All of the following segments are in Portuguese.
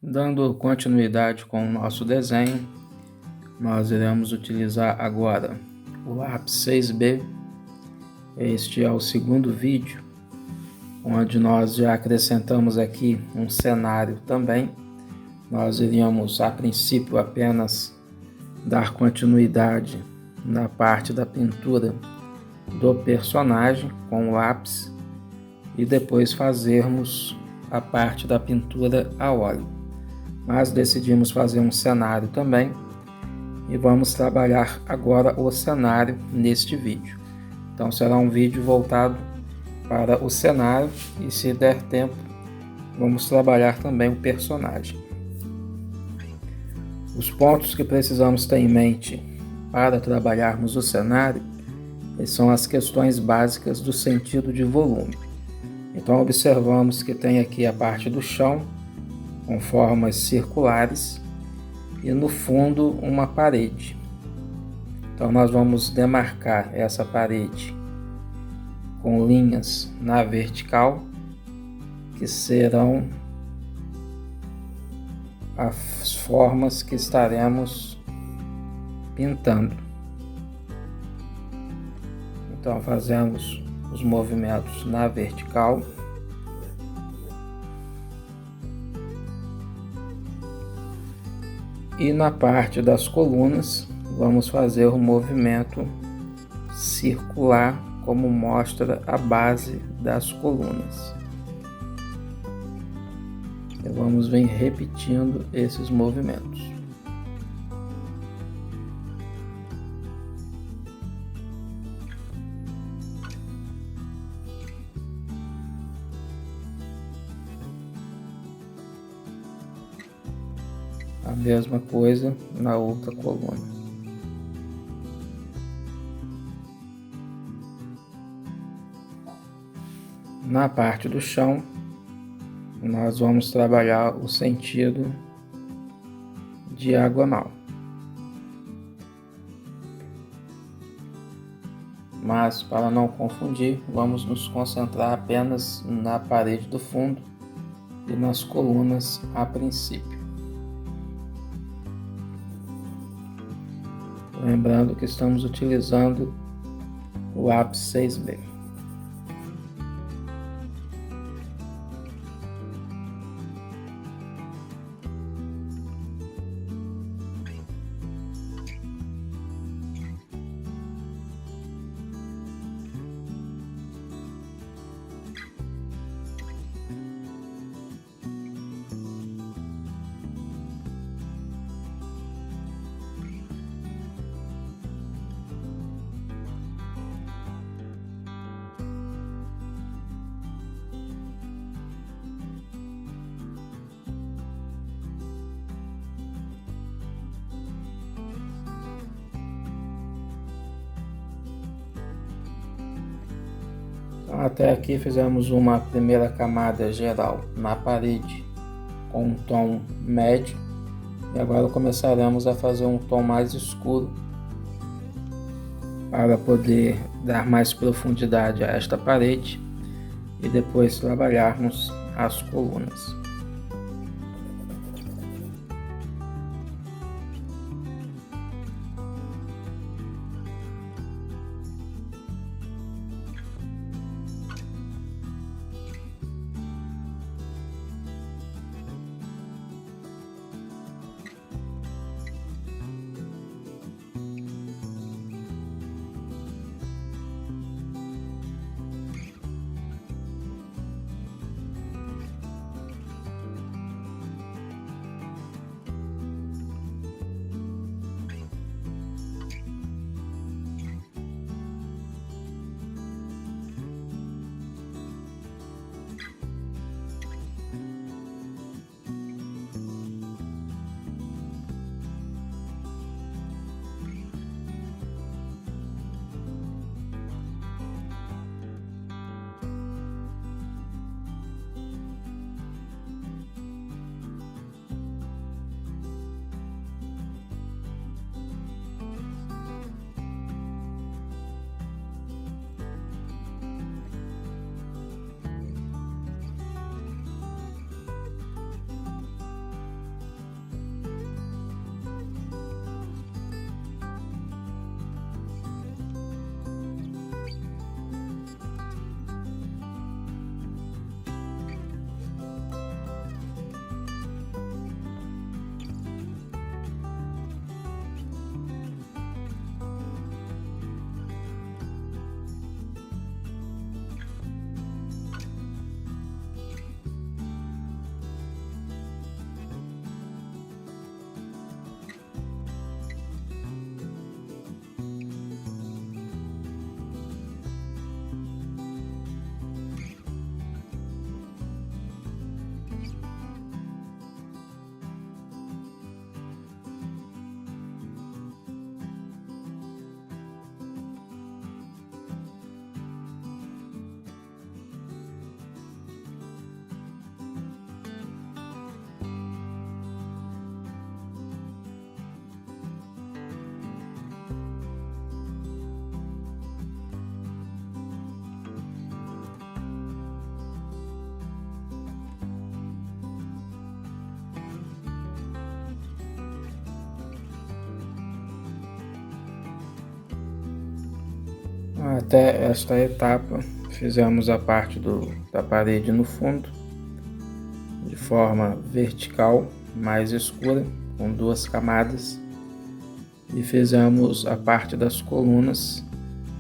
Dando continuidade com o nosso desenho, nós iremos utilizar agora o lápis 6B. Este é o segundo vídeo, onde nós já acrescentamos aqui um cenário também. Nós iríamos, a princípio, apenas dar continuidade na parte da pintura do personagem com o lápis e depois fazermos a parte da pintura a óleo. Mas decidimos fazer um cenário também e vamos trabalhar agora o cenário neste vídeo. Então será um vídeo voltado para o cenário e, se der tempo, vamos trabalhar também o personagem. Os pontos que precisamos ter em mente para trabalharmos o cenário são as questões básicas do sentido de volume. Então observamos que tem aqui a parte do chão com formas circulares e no fundo uma parede. Então nós vamos demarcar essa parede com linhas na vertical, que serão as formas que estaremos pintando. Então fazemos os movimentos na vertical. E na parte das colunas, vamos fazer o movimento circular, como mostra a base das colunas. E vamos vir repetindo esses movimentos. A mesma coisa na outra coluna. Na parte do chão, nós vamos trabalhar o sentido diagonal. Mas, para não confundir, vamos nos concentrar apenas na parede do fundo e nas colunas a princípio. Lembrando que estamos utilizando o lápis 6B. Até aqui fizemos uma primeira camada geral na parede com um tom médio e agora começaremos a fazer um tom mais escuro para poder dar mais profundidade a esta parede e depois trabalharmos as colunas. Até esta etapa, fizemos a parte da parede no fundo, de forma vertical, mais escura, com 2 camadas, e fizemos a parte das colunas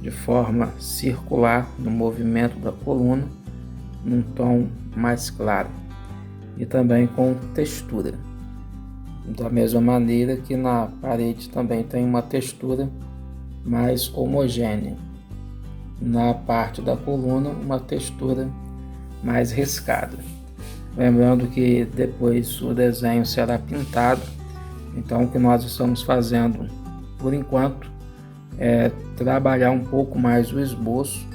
de forma circular, no movimento da coluna, num tom mais claro, e também com textura. Da mesma maneira que na parede também tem uma textura mais homogênea. Na parte da coluna, uma textura mais riscada. Lembrando que depois o desenho será pintado, então o que nós estamos fazendo por enquanto é trabalhar um pouco mais o esboço,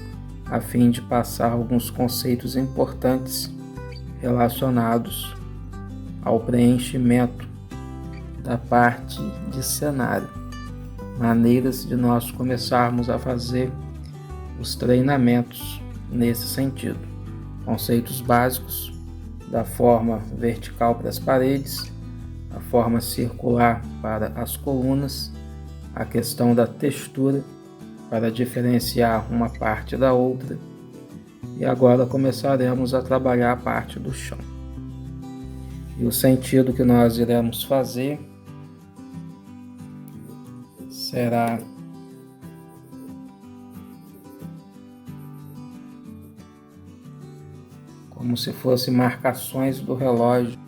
a fim de passar alguns conceitos importantes relacionados ao preenchimento da parte de cenário, maneiras de nós começarmos a fazer os treinamentos nesse sentido. Conceitos básicos da forma vertical para as paredes, a forma circular para as colunas, a questão da textura para diferenciar uma parte da outra, e agora começaremos a trabalhar a parte do chão. E o sentido que nós iremos fazer será como se fossem marcações do relógio.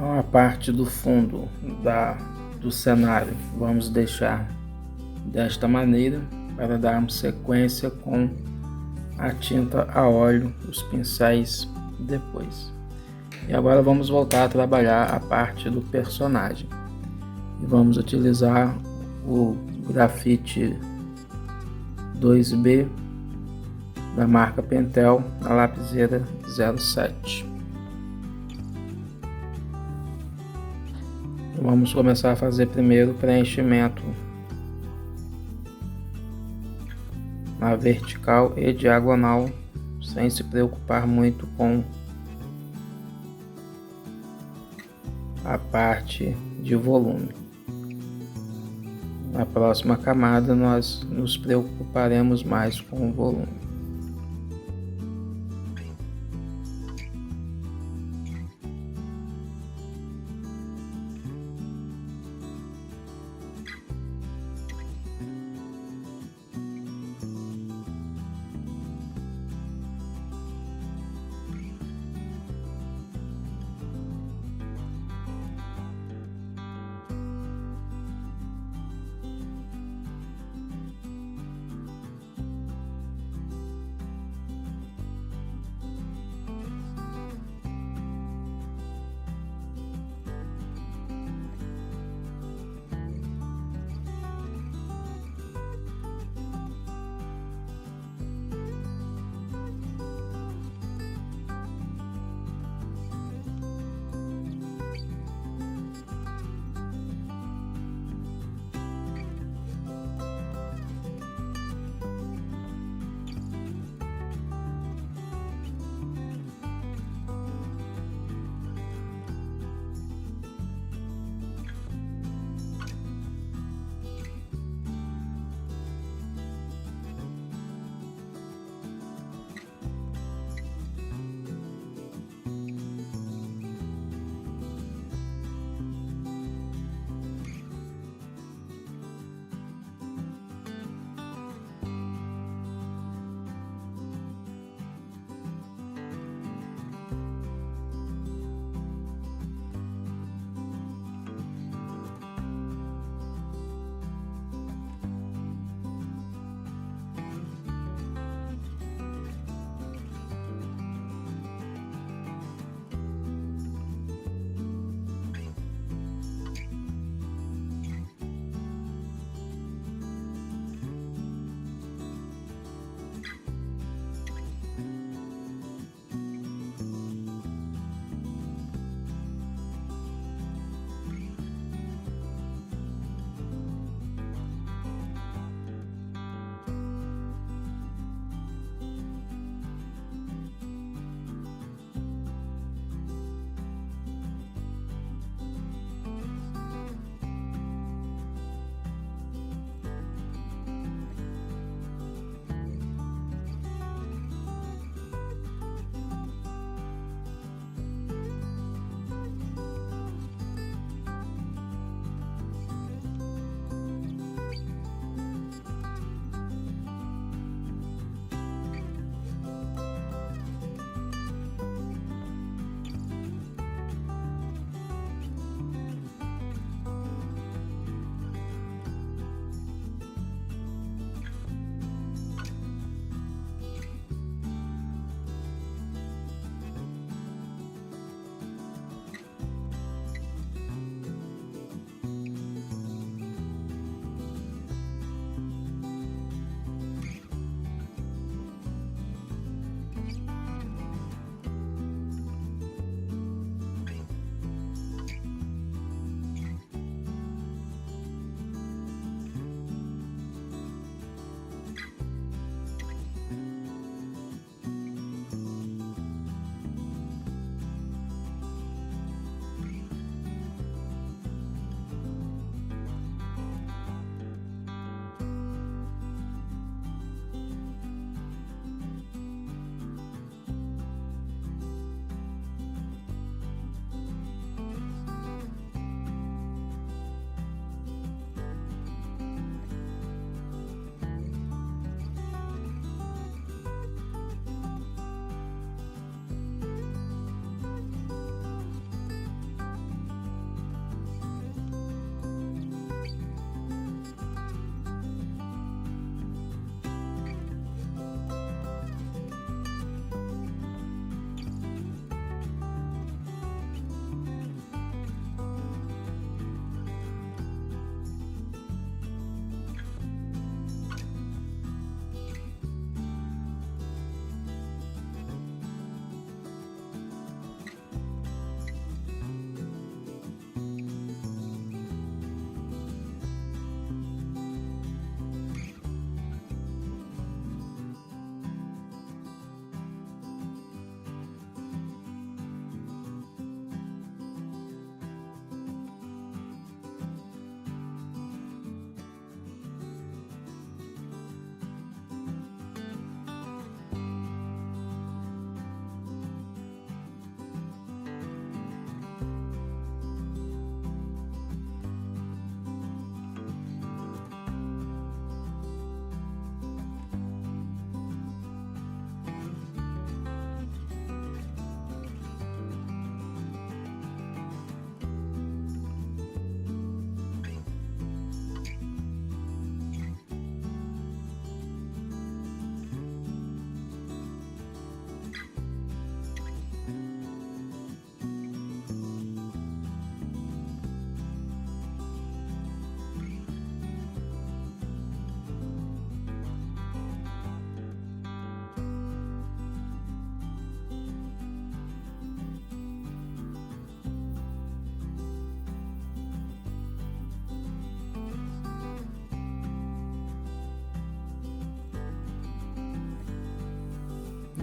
A parte do fundo do cenário vamos deixar desta maneira para darmos sequência com a tinta a óleo, os pincéis depois. E agora vamos voltar a trabalhar a parte do personagem e vamos utilizar o grafite 2B da marca Pentel, a lapiseira 07. Vamos começar a fazer primeiro o preenchimento na vertical e diagonal, sem se preocupar muito com a parte de volume. Na próxima camada nós nos preocuparemos mais com o volume.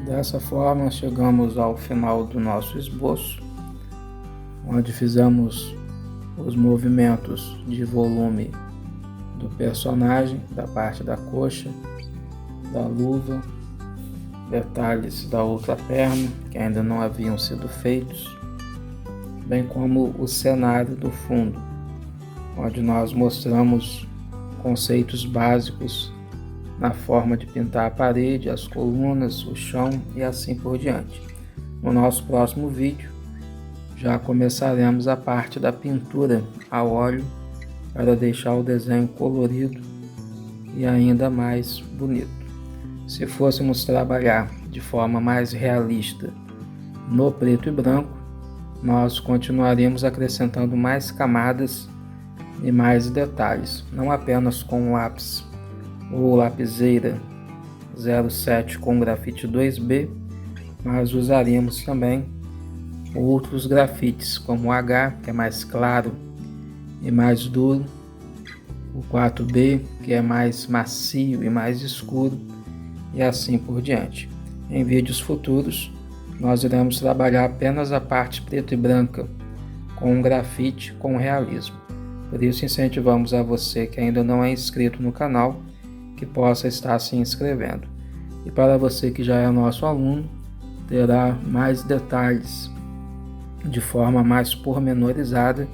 Dessa forma, chegamos ao final do nosso esboço, onde fizemos os movimentos de volume do personagem, da parte da coxa, da luva, detalhes da outra perna que ainda não haviam sido feitos, bem como o cenário do fundo, onde nós mostramos conceitos básicos na forma de pintar a parede, as colunas, o chão e assim por diante. No nosso próximo vídeo já começaremos a parte da pintura a óleo para deixar o desenho colorido e ainda mais bonito. Se fôssemos trabalhar de forma mais realista no preto e branco, nós continuaríamos acrescentando mais camadas e mais detalhes, não apenas com o lápis ou lapiseira 07 com grafite 2B, mas usaríamos também outros grafites como o H, que é mais claro e mais duro, o 4B, que é mais macio e mais escuro, e assim por diante. Em vídeos futuros, nós iremos trabalhar apenas a parte preta e branca com um grafite com realismo. Por isso incentivamos a você que ainda não é inscrito no canal, que possa estar se inscrevendo. E para você que já é nosso aluno, terá mais detalhes de forma mais pormenorizada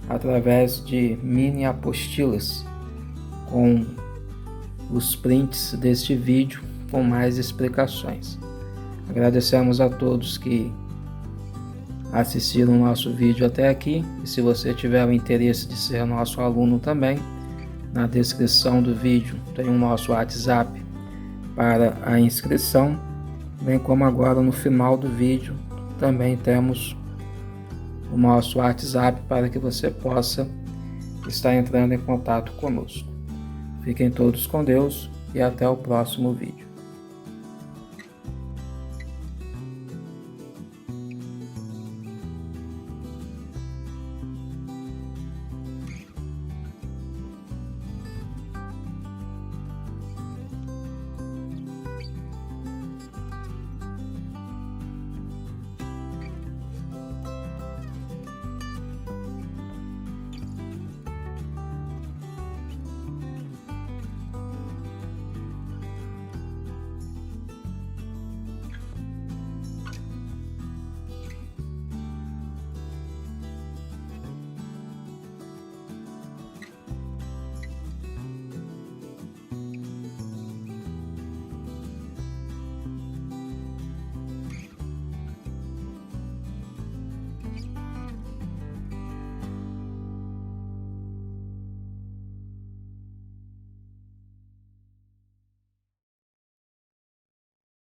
através de mini apostilas com os prints deste vídeo com mais explicações. Agradecemos a todos que assistiram o nosso vídeo até aqui, e se você tiver o interesse de ser nosso aluno também, na descrição do vídeo tem o nosso WhatsApp para a inscrição, bem como agora no final do vídeo também temos o nosso WhatsApp para que você possa estar entrando em contato conosco. Fiquem todos com Deus e até o próximo vídeo.